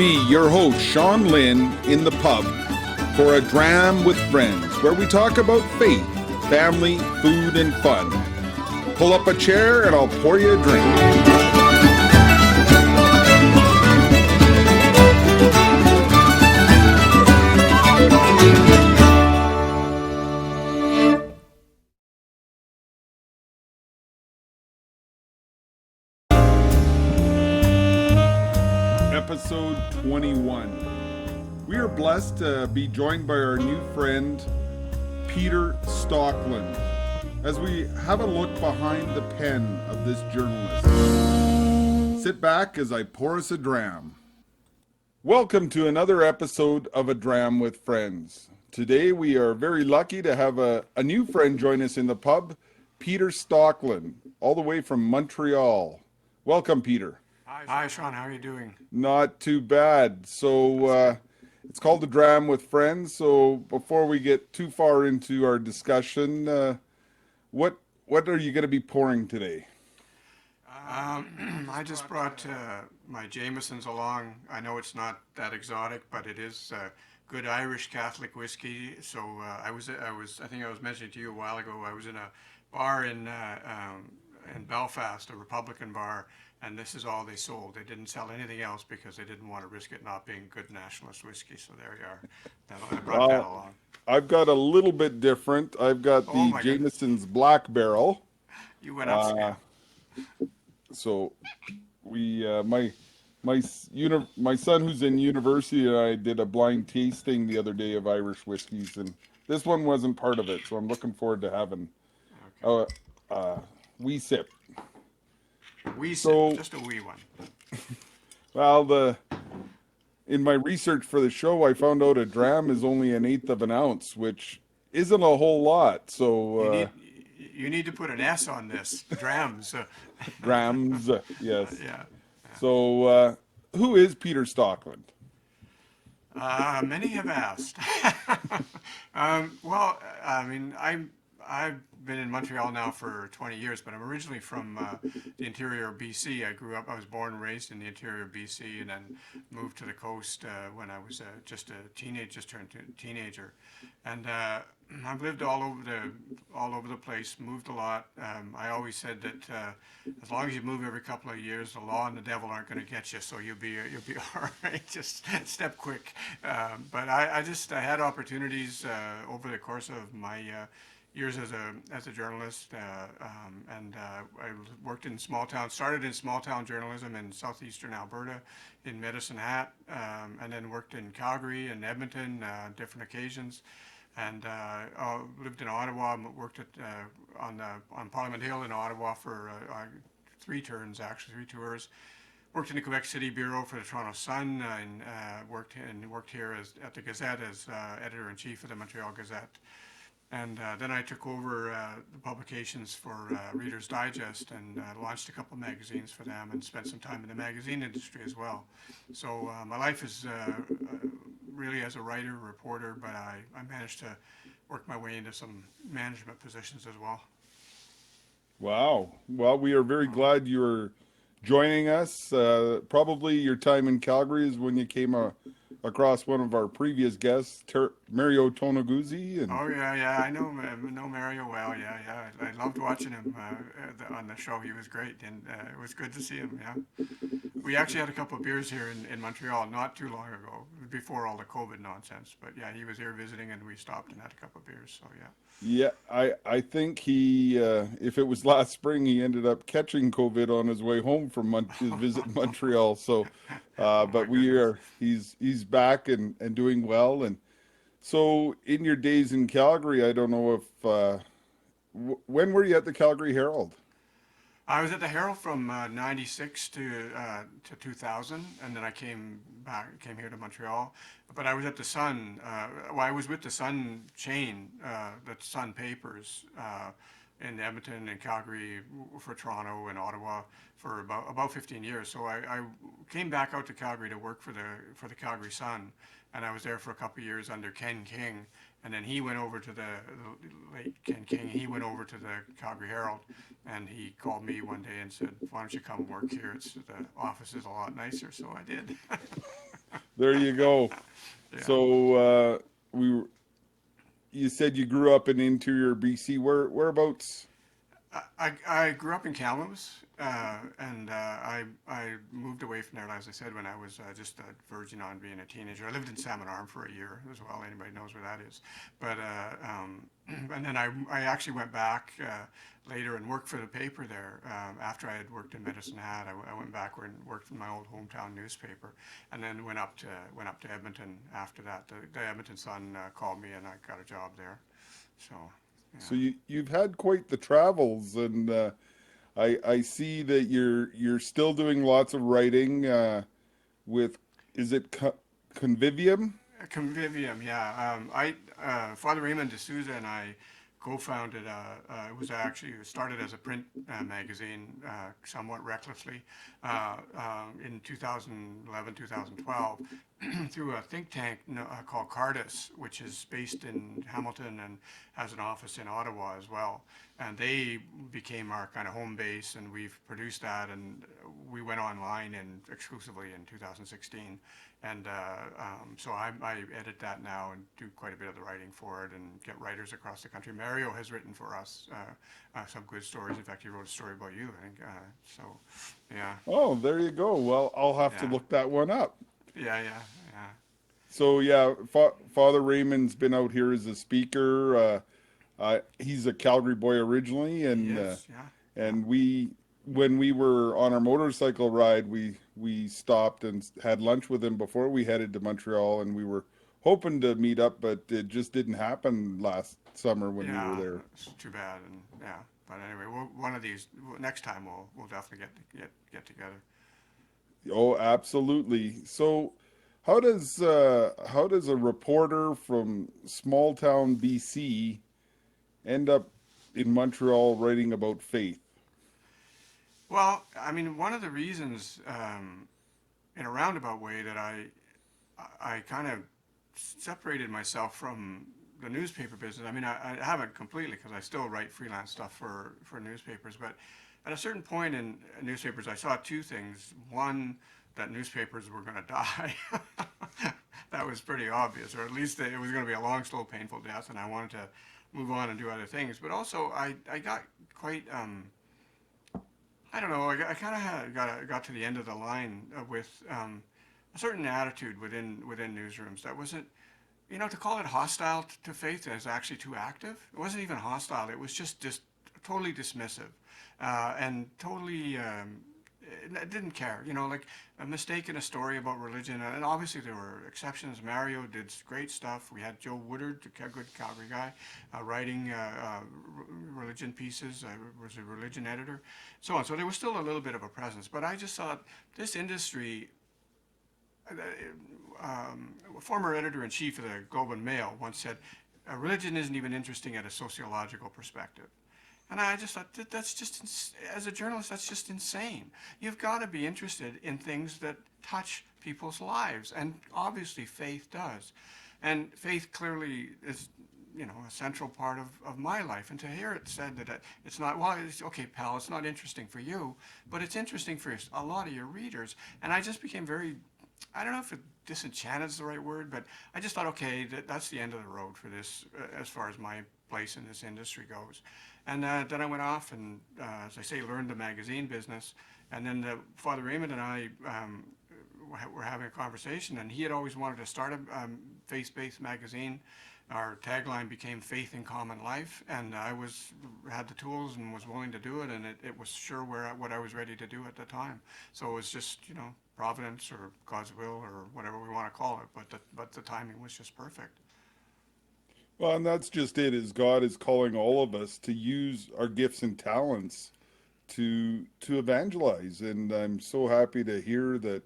me, your host, Sean Lynn, in the pub for a dram with friends, where we talk about faith, family, food, and fun. Pull up a chair and I'll pour you a drink. Episode 21. We are blessed to be joined by our new friend, Peter Stockland, as we have a look behind the pen of this journalist. Sit back as I pour us a dram. Welcome to another episode of A Dram with Friends. Today we are very lucky to have a new friend join us in the pub, Peter Stockland, all the way from Montreal. Welcome, Peter. Hi, Sean. How are you doing? Not too bad. So it's called The Dram with Friends. So before we get too far into our discussion, what are you going to be pouring today? I just brought my Jamesons along. I know it's not that exotic, but it is good Irish Catholic whiskey. So I think I was mentioning to you a while ago. I was in a bar in Belfast, a Republican bar. And this is all they sold. They didn't sell anything else because they didn't want to risk it not being good nationalist whiskey. So there you are. I brought that along. I've got a little bit different. I've got the Jameson's Black Barrel. You went up. So we, my son who's in university and I did a blind tasting the other day of Irish whiskeys, and this one wasn't part of it. So I'm looking forward to having a wee sip. Just a wee one. Well, in my research for the show, I found out a dram is only an eighth of an ounce, which isn't a whole lot. So you need to put an S on this. Drams. Drams, yes. Yeah. So who is Peter Stockland? Many have asked. Well, I mean, I've been in Montreal now for 20 years, but I'm originally from the interior of BC. I was born and raised in the interior of BC, and then moved to the coast when I was just turned a teenager. And I've lived all over the place, moved a lot. I always said that as long as you move every couple of years, the law and the devil aren't going to get you, so you'll be all right. Just step quick. But I had opportunities over the course of my years as a journalist, and I worked in started in small town journalism in southeastern Alberta in Medicine Hat, and then worked in Calgary and Edmonton different occasions, and lived in Ottawa, worked on Parliament Hill in Ottawa for three tours. Worked in the Quebec City Bureau for the Toronto Sun, and worked here at the Gazette as editor-in-chief of the Montreal Gazette. And then I took over the publications for Reader's Digest and launched a couple magazines for them and spent some time in the magazine industry as well. So my life is really as a writer, reporter, but I managed to work my way into some management positions as well. Wow. Well, we are very glad you're joining us. Probably your time in Calgary is when you came across one of our previous guests, Mario Tonaguzzi. Oh yeah, I know Mario well. Yeah, I loved watching him on the show. He was great, and it was good to see him. Yeah, we actually had a couple of beers here in Montreal not too long ago, before all the COVID nonsense. But yeah, he was here visiting, and we stopped and had a couple of beers. So yeah. Yeah, I think he, if it was last spring, he ended up catching COVID on his way home from his visit in Montreal. So, but he's back and doing well. And so in your days in Calgary, I don't know if, when were you at the Calgary Herald? I was at the Herald from '96 to 2000, and then I came here to Montreal. But I was at the Sun. I was with the Sun chain, the Sun papers, in Edmonton and Calgary, for Toronto and Ottawa for about 15 years. So I came back out to Calgary to work for the Calgary Sun, and I was there for a couple of years under Ken King. And then he went over to the late Ken King. He went over to the Calgary Herald, and he called me one day and said, "Why don't you come work here? The office is a lot nicer." So I did. There you go. Yeah. So we were- you said you grew up in interior BC. Whereabouts? I grew up in Kamloops, and I moved away from there, as I said, when I was just verging on being a teenager. I lived in Salmon Arm for a year as well. Anybody knows where that is. But and then I actually went back later and worked for the paper there. After I had worked in Medicine Hat, I went back and worked in my old hometown newspaper, and then went up to Edmonton after that. The Edmonton Sun called me, and I got a job there. So. So Yeah. you've had quite the travels, and I see that you're still doing lots of writing with, is it Convivium? Convivium, yeah. Father Raymond D'Souza and I co-founded. It was actually started as a print magazine, somewhat recklessly, in 2011, 2012, through a think tank called Cardis, which is based in Hamilton and has an office in Ottawa as well. And they became our kind of home base, and we've produced that, and we went online and exclusively in 2016. And so I edit that now and do quite a bit of the writing for it and get writers across the country. Mario has written for us some good stories. In fact, he wrote a story about you, I think. So, yeah, Oh, there you go. Well, I'll have to yeah, look that one up. yeah, yeah, yeah. So yeah, Father Raymond's been out here as a speaker. He's a Calgary boy originally, He is, yeah, yeah, and when we were on our motorcycle ride, we stopped and had lunch with him before we headed to Montreal, and we were hoping to meet up, but it just didn't happen last summer when we were yeah. there. It's too bad, and yeah. But anyway, one of these next time we'll definitely get together. Oh, absolutely. So, how does a reporter from small town BC end up in Montreal writing about faith? Well, I mean, one of the reasons, in a roundabout way, that I kind of separated myself from the newspaper business. I mean, I haven't completely because I still write freelance stuff for newspapers. But at a certain point in newspapers, I saw two things. One, that newspapers were going to die. That was pretty obvious, or at least it was going to be a long, slow, painful death, and I wanted to move on and do other things. But also, I got quite I don't know. I kind of got to the end of the line with a certain attitude within newsrooms that wasn't, to call it hostile to faith is actually too active. It wasn't even hostile. It was just totally dismissive, and totally it didn't care. Like a mistake in a story about religion, and obviously there were exceptions. Mario did great stuff. We had Joe Woodard, a good Calgary guy, writing religion pieces. Was a religion editor, so on. So there was still a little bit of a presence. But I just thought this industry. Former editor-in-chief of the Globe and Mail once said, "Religion isn't even interesting at a sociological perspective." And I just thought that's just, as a journalist, that's just insane. You've got to be interested in things that touch people's lives, and obviously faith does. And faith clearly is, a central part of my life. And to hear it said that it's not, well, it's okay, pal, it's not interesting for you, but it's interesting for a lot of your readers. And I just became very, I don't know if disenchanted is the right word, but I just thought, okay, that's the end of the road for this, as far as my place in this industry goes. And then I went off and, as I say, learned the magazine business. And then Father Raymond and I were having a conversation, and he had always wanted to start a faith-based magazine. Our tagline became "Faith in Common Life," and I had the tools and was willing to do it, and it was sure what I was ready to do at the time. So it was just, providence or God's will or whatever we want to call it, but the timing was just perfect. Well, and that's just it, is God is calling all of us to use our gifts and talents to evangelize. And I'm so happy to hear that.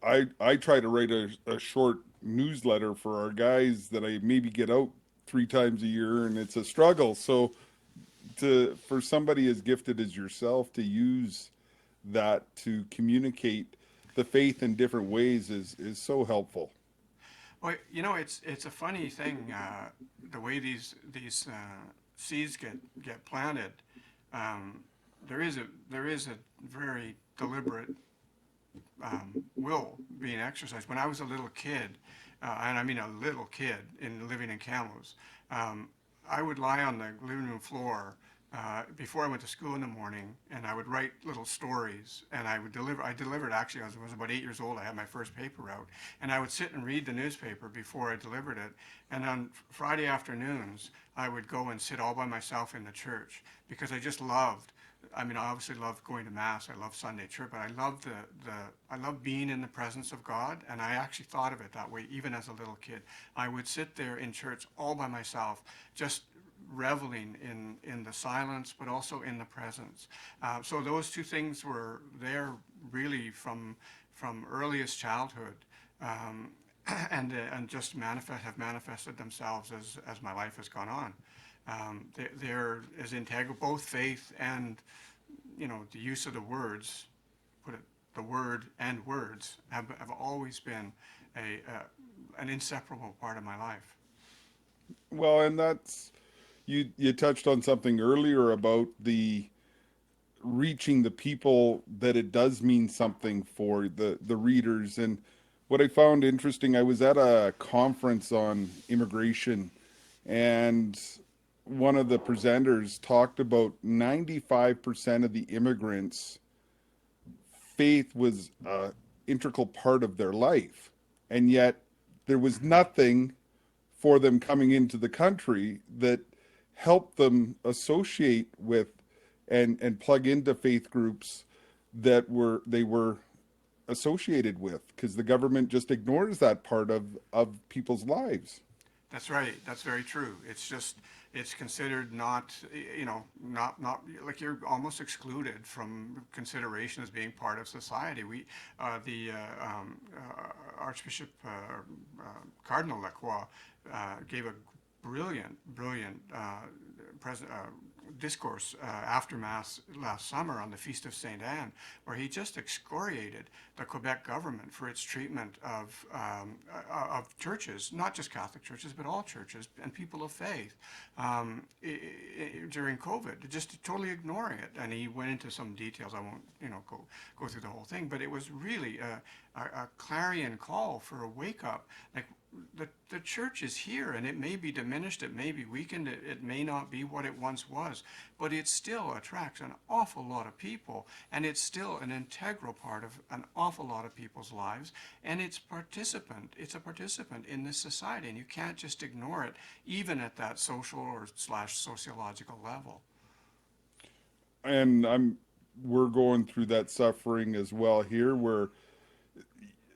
I try to write a short newsletter for our guys that I maybe get out 3 times a year, and it's a struggle. So for somebody as gifted as yourself to use that to communicate the faith in different ways is so helpful. Well, it's a funny thing, the way these seeds get planted. There is a very deliberate will being exercised. When I was a little kid, and I mean a little kid living in Kamloops, um, I would lie on the living room floor before I went to school in the morning, and I would write little stories, and I would deliver. I delivered actually. I was about 8 years old. I had my first paper out, and I would sit and read the newspaper before I delivered it. And on Friday afternoons, I would go and sit all by myself in the church because I just loved. I mean, I obviously love going to mass. I love Sunday church, but I love I love being in the presence of God. And I actually thought of it that way, even as a little kid. I would sit there in church all by myself, just reveling in the silence, but also in the presence. So those two things were there really from earliest childhood. Um, and just have manifested themselves as my life has gone on. They're as integral, both faith and the use of the words, put it, the word and words have always been an inseparable part of my life. Well, and that's you touched on something earlier about the reaching the people that it does mean something for the readers. And what I found interesting, I was at a conference on immigration, and one of the presenters talked about 95% of the immigrants faith was a integral part of their life, and yet there was nothing for them coming into the country that helped them associate with and plug into faith groups that they were associated with, because the government just ignores that part of people's lives. That's right. That's very true. It's considered not, not like you're almost excluded from consideration as being part of society. The Archbishop Cardinal Lacroix gave a brilliant discourse after Mass last summer on the Feast of St. Anne, where he just excoriated the Quebec government for its treatment of churches, not just Catholic churches, but all churches and people of faith during COVID, just totally ignoring it. And he went into some details. I won't, go through the whole thing, but it was really a clarion call for a wake up. Like, the church is here, and it may be diminished, it may be weakened, it may not be what it once was, but it still attracts an awful lot of people, and it's still an integral part of an awful lot of people's lives, and it's a participant in this society, and you can't just ignore it, even at that social or slash sociological level. And we're going through that suffering as well here, where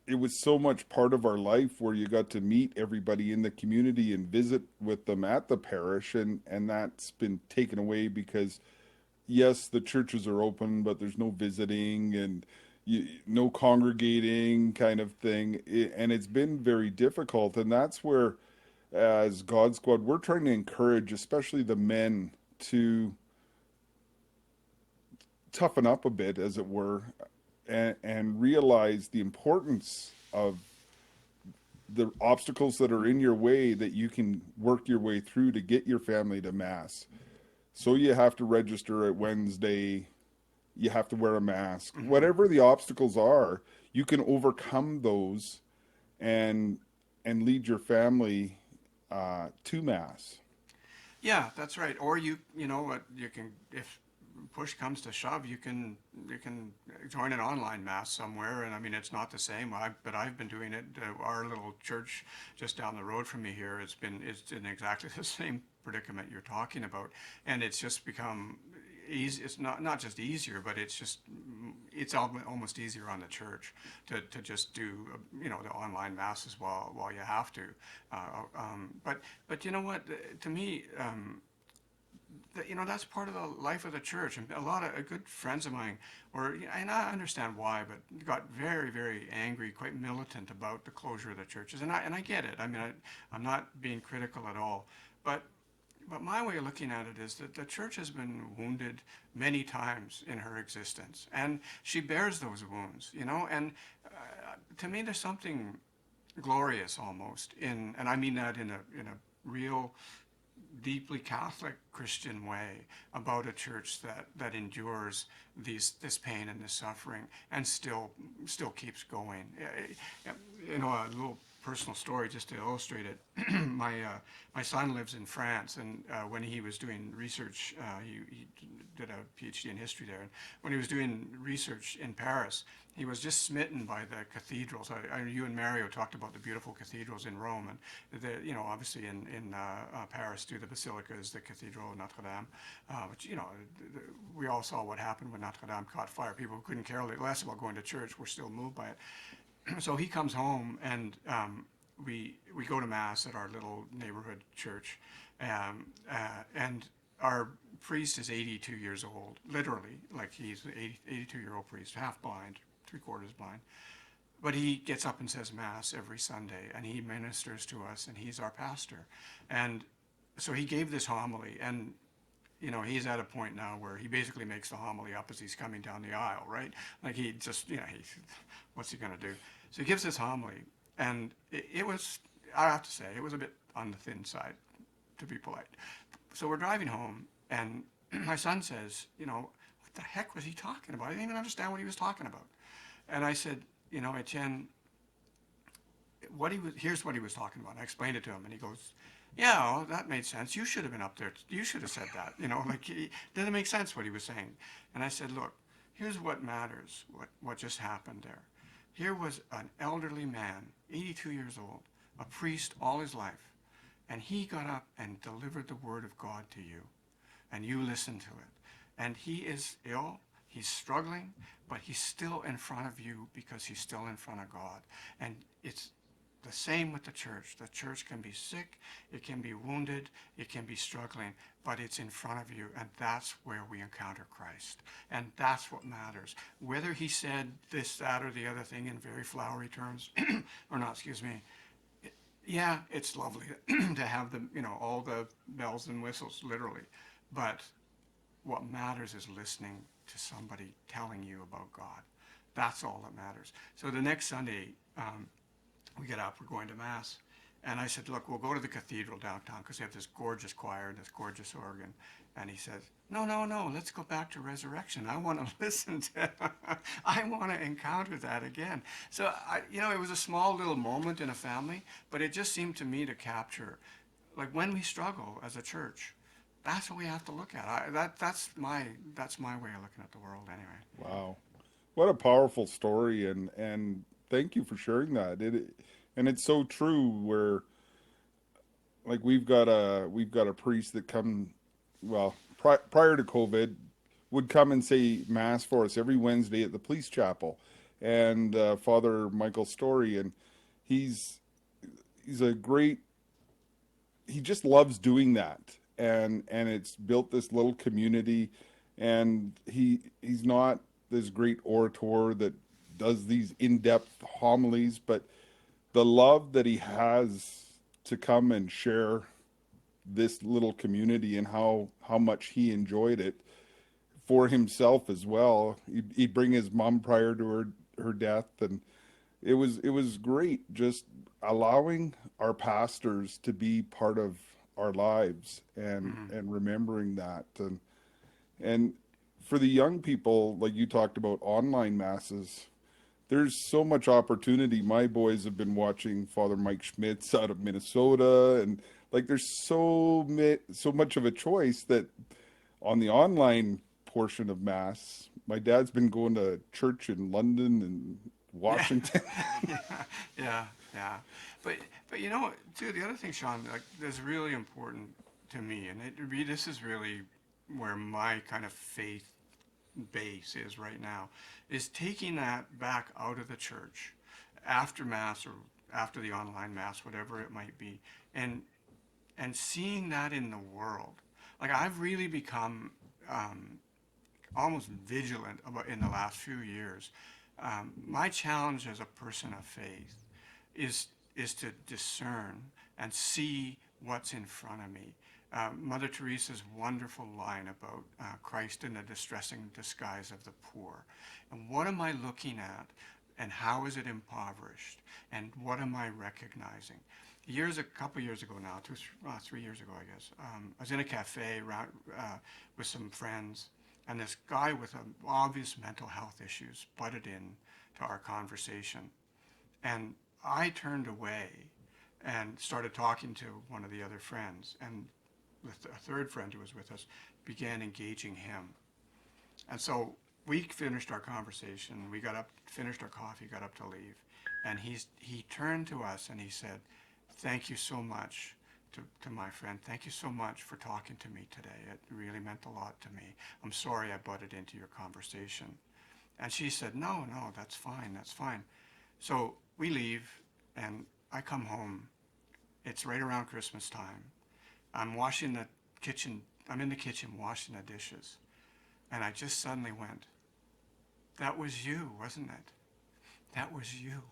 it was so much part of our life, where you got to meet everybody in the community and visit with them at the parish, and that's been taken away because yes, the churches are open, but there's no visiting and no congregating kind of thing. And it's been very difficult. And that's where, as God Squad, we're trying to encourage, especially the men, to toughen up a bit, as it were, and realize the importance of the obstacles that are in your way that you can work your way through to get your family to Mass. So you have to register at Wednesday, you have to wear a mask. Mm-hmm. Whatever the obstacles are, you can overcome those and lead your family to Mass. Yeah, that's right. Or you know what, you can, if push comes to shove, you can join an online mass somewhere. And I mean, it's not the same. But I've been doing it. Our little church just down the road from me here, it's in exactly the same predicament you're talking about, and it's just become easy. It's not just easier, but it's almost easier on the church to just do the online masses while you have to. But you know what? To me. That's part of the life of the church, and a lot of good friends of mine were, and I understand why, but got very, very angry, quite militant about the closure of the churches, and I get it. I mean, I'm not being critical at all, but my way of looking at it is that the church has been wounded many times in her existence, and she bears those wounds, and to me, there's something glorious almost and I mean that in a real deeply Catholic Christian way about a church that endures this pain and this suffering and still keeps going. You know, a little personal story just to illustrate it. My son lives in France, and when he was doing research, he did a PhD in history there. And when he was doing research in Paris, he was just smitten by the cathedrals. You and Mario talked about the beautiful cathedrals in Rome, and you know, obviously in Paris, through the basilicas, the Cathedral of Notre Dame, which, you know, we all saw what happened when Notre Dame caught fire. People who couldn't care less about going to church were still moved by it. So he comes home, and we go to mass at our little neighborhood church, and our priest is 82 years old, literally, like he's an 82-year-old priest, half blind, 3/4 blind. But he gets up and says mass every Sunday, and he ministers to us, and he's our pastor. And so he gave this homily, and you know, he's at a point now where he basically makes the homily up as he's coming down the aisle, right? Like he just, you know, what's he going to do? So he gives this homily, and it was, I have to say, it was a bit on the thin side, to be polite. So we're driving home, and my son says, you know, what the heck was he talking about? I didn't even understand what he was talking about. And I said, you know, Etienne, here's what he was talking about. I explained it to him, and he goes, yeah, well, that made sense. You should have been up there. You should have said that. You know, like, it didn't make sense what he was saying. And I said, look, here's what matters, what just happened there. Here was an elderly man, 82 years old, a priest all his life, and he got up and delivered the word of God to you, and you listened to it. And he is ill, he's struggling, but he's still in front of you because he's still in front of God. And it's the same with the church. The church can be sick, it can be wounded, it can be struggling, but it's in front of you, and that's where we encounter Christ. And that's what matters. Whether he said this, that, or the other thing in very flowery terms, or not, excuse me, yeah, it's lovely to have the, you know, all the bells and whistles, literally. But what matters is listening to somebody telling you about God. That's all that matters. So the next Sunday, we get up, we're going to mass, and I said, look, we'll go to the cathedral downtown because they have this gorgeous choir and this gorgeous organ. And he says, no, let's go back to resurrection. I want to listen to it. I want to encounter that again. So, you know, it was a small little moment in a family, but it just seemed to me to capture, like, when we struggle as a church, that's what we have to look at. That's my way of looking at the world anyway. Wow, what a powerful story, and thank you for sharing that. And it's so true. Where, like, we've got a priest that prior to COVID, would come and say mass for us every Wednesday at the police chapel, and Father Michael Story, and he's a great. He just loves doing that, and it's built this little community, and he's not this great orator that does these in-depth homilies, but the love that he has to come and share this little community, and how much he enjoyed it for himself as well. He'd bring his mom prior to her death, and it was great, just allowing our pastors to be part of our lives, and remembering that, and for the young people, like you talked about online masses, there's so much opportunity. My boys have been watching Father Mike Schmitz out of Minnesota, and like there's so much of a choice that on the online portion of mass, my dad's been going to church in London and Washington. Yeah. But you know, too, the other thing, Sean, like, that's really important to me, and this is really where my kind of faith base is right now, is taking that back out of the church after mass or after the online mass, whatever it might be, and seeing that in the world. Like, I've really become almost vigilant about in the last few years. My challenge as a person of faith is to discern and see what's in front of me. Mother Teresa's wonderful line about Christ in the distressing disguise of the poor. And what am I looking at, and how is it impoverished? And what am I recognizing? a couple years ago now, 3 years ago, I guess. I was in a cafe with some friends, and this guy with obvious mental health issues butted in to our conversation, and I turned away and started talking to one of the other friends, and with a third friend who was with us, began engaging him. And so we finished our conversation. We got up, finished our coffee, got up to leave, and he turned to us and he said, "Thank you so much to my friend. Thank you so much for talking to me today. It really meant a lot to me. I'm sorry I butted into your conversation." And she said, "No, no, that's fine, that's fine." So we leave, and I come home. It's right around Christmas time. I'm washing the kitchen. I'm in the kitchen washing the dishes. And I just suddenly went, "That was you, wasn't it? That was you.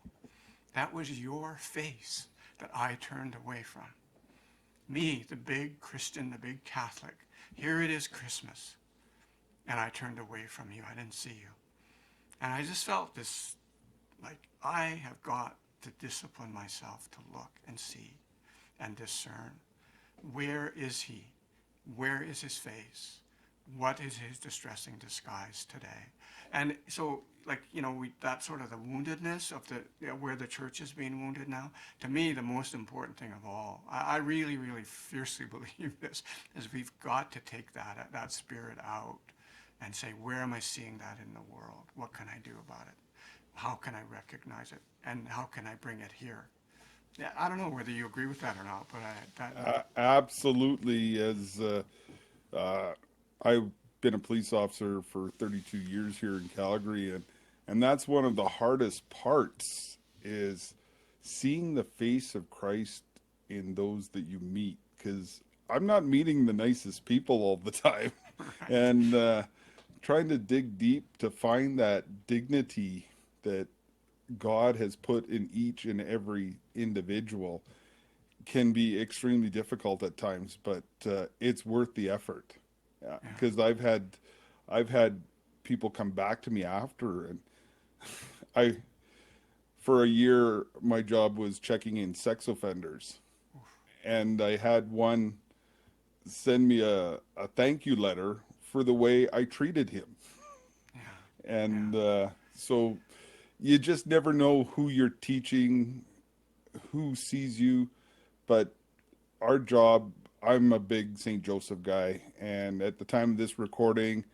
That was your face that I turned away from. Me, the big Christian, the big Catholic. Here it is Christmas. And I turned away from you. I didn't see you." And I just felt this, like, I have got to discipline myself to look and see and discern. Where is he? Where is his face? What is his distressing disguise today? And so, like, that sort of the woundedness of where the church is being wounded now, to me, the most important thing of all, I really, really fiercely believe this, is we've got to take that spirit out and say, where am I seeing that in the world? What can I do about it? How can I recognize it? And how can I bring it here? Yeah, I don't know whether you agree with that or not, but Absolutely. As I've been a police officer for 32 years here in Calgary, and that's one of the hardest parts is seeing the face of Christ in those that you meet, because I'm not meeting the nicest people all the time, and trying to dig deep to find that dignity that God has put in each and every individual can be extremely difficult at times, but it's worth the effort. Because I've had people come back to me after, and I for a year my job was checking in sex offenders, and I had one send me a thank you letter for the way I treated him, yeah, and yeah, so you just never know who you're teaching, who sees you, but our job, I'm a big St. Joseph guy, and at the time of this recording,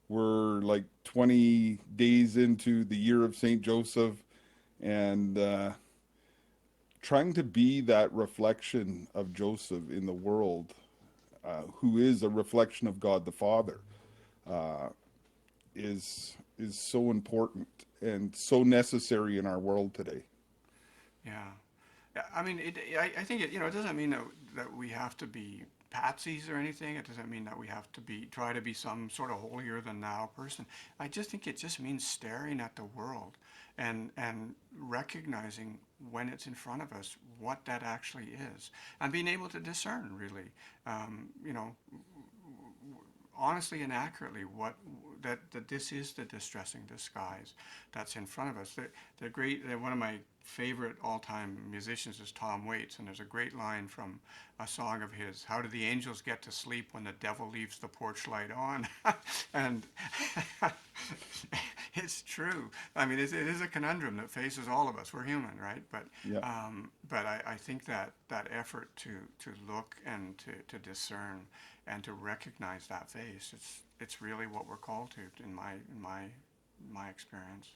we're like 20 days into the year of St. Joseph, and trying to be that reflection of Joseph in the world, who is a reflection of God the Father, is so important and so necessary in our world today. yeah. Yeah, I mean, I think it doesn't mean that we have to be patsies or anything. It doesn't mean that we have to try to be some sort of holier than thou person. I just think it just means staring at the world and recognizing when it's in front of us what that actually is, and being able to discern really, you know, honestly and accurately that this is the distressing disguise that's in front of us. They're great. One of my favorite all-time musicians is Tom Waits, and there's a great line from a song of his: "How do the angels get to sleep when the devil leaves the porch light on?" And it's true. I mean, it is a conundrum that faces all of us. We're human, right? Yeah. But I think that effort to look and to discern and to recognize that face, it's really what we're called to in my experience.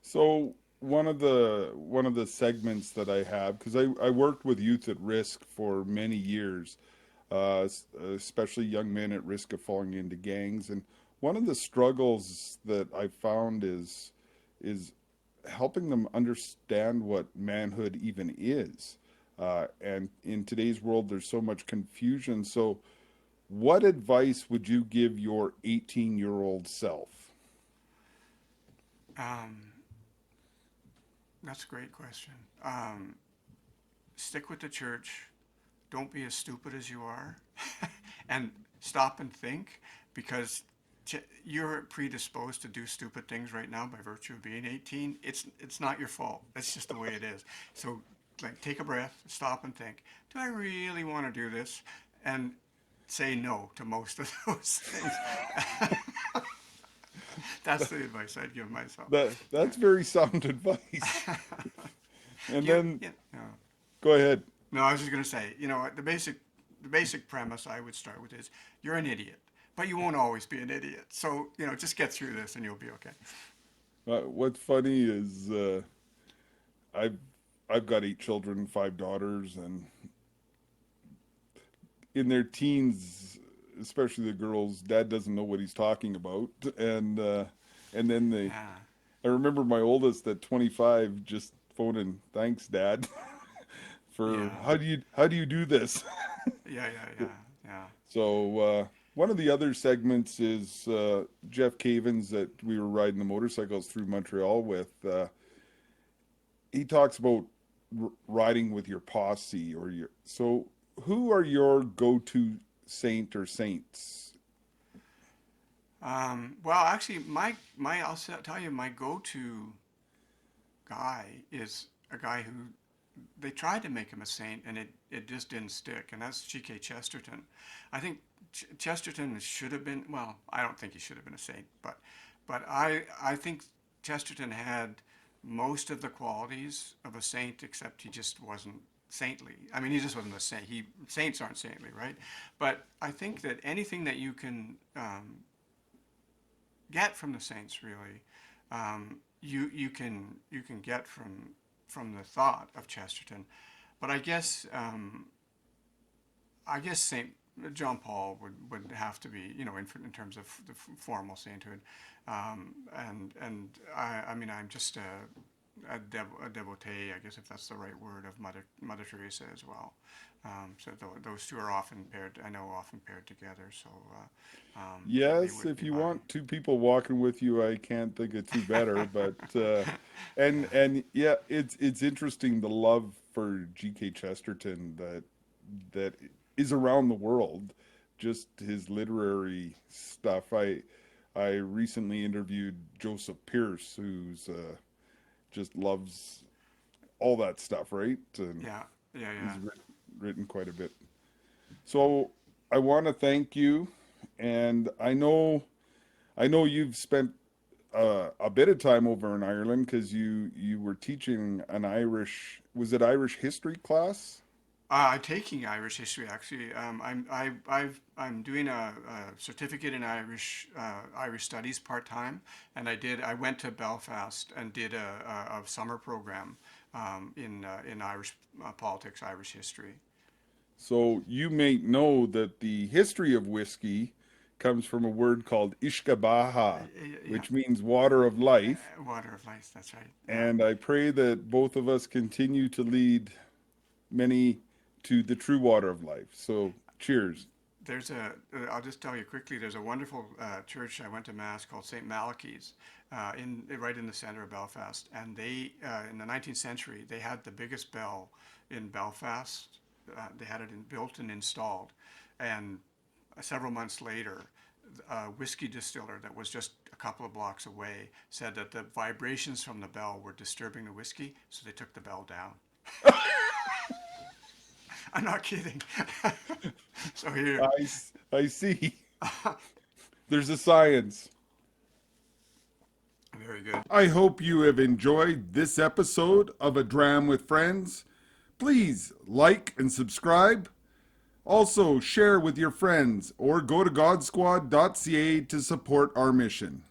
So one of the segments that I have, because I worked with youth at risk for many years, especially young men at risk of falling into gangs, and one of the struggles that I found is helping them understand what manhood even is. And in today's world, there's so much confusion. So, what advice would you give your 18-year-old self? Um, that's a great question. Stick with the church. Don't be as stupid as you are, and stop and think, because you're predisposed to do stupid things right now by virtue of being 18. It's not your fault. That's just the way it is. So like take a breath, stop and think, do I really want to do this? And say no to most of those things. That's the advice I'd give myself. That's very sound advice. And then No. go ahead. No, I was just going to say, the basic premise I would start with is you're an idiot, but you won't always be an idiot. So, just get through this and you'll be okay. What's funny is I've I've got 8 children, 5 daughters, and in their teens, especially the girls, Dad doesn't know what he's talking about, and then they. Yeah. I remember my oldest at 25 just phoning, "Thanks, Dad, for Yeah. how do you do this?" Yeah. So one of the other segments is Jeff Cavins that we were riding the motorcycles through Montreal with. He talks about riding with your posse or your. So who are your go-to saint or saints? Well, actually, tell you, my go-to guy is a guy who they tried to make him a saint and it just didn't stick, and that's G.K. Chesterton. I think Chesterton should have been, well, I don't think he should have been a saint, but I think Chesterton had most of the qualities of a saint, except he just wasn't saintly. I mean, he just wasn't a saint. Saints aren't saintly, right? But I think that anything that you can get from the saints, really, you can get from the thought of Chesterton. But I guess Saint John Paul would have to be, in terms of the formal sainthood, and I mean, I'm just a devotee, I guess, if that's the right word, of Mother Teresa as well. So those two are often paired together. So Yes, if you want 2 people walking with you, I can't think of 2 better. But and yeah, it's interesting the love for G.K. Chesterton that is around the world. Just his literary stuff. I recently interviewed Joseph Pierce, who's just loves all that stuff, right? And yeah. he's written quite a bit. So I want to thank you, and I know you've spent a bit of time over in Ireland because you were teaching an was it Irish history class? I'm taking Irish history, actually. I'm doing a certificate in Irish studies part time, and I went to Belfast and did a summer program in Irish politics, Irish history. So you may know that the history of whiskey comes from a word called Ishkabaha, which means water of life. Water of life, that's right. And I pray that both of us continue to lead many to the true water of life. So cheers. I'll just tell you quickly, there's a wonderful church I went to Mass called St. Malachy's right in the center of Belfast. And they, in the 19th century, they had the biggest bell in Belfast. They had it built and installed. And several months later, a whiskey distiller that was just a couple of blocks away said that the vibrations from the bell were disturbing the whiskey, so they took the bell down. I'm not kidding. So here. I see. There's a science. Very good. I hope you have enjoyed this episode of A Dram with Friends. Please like and subscribe. Also, share with your friends or go to godsquad.ca to support our mission.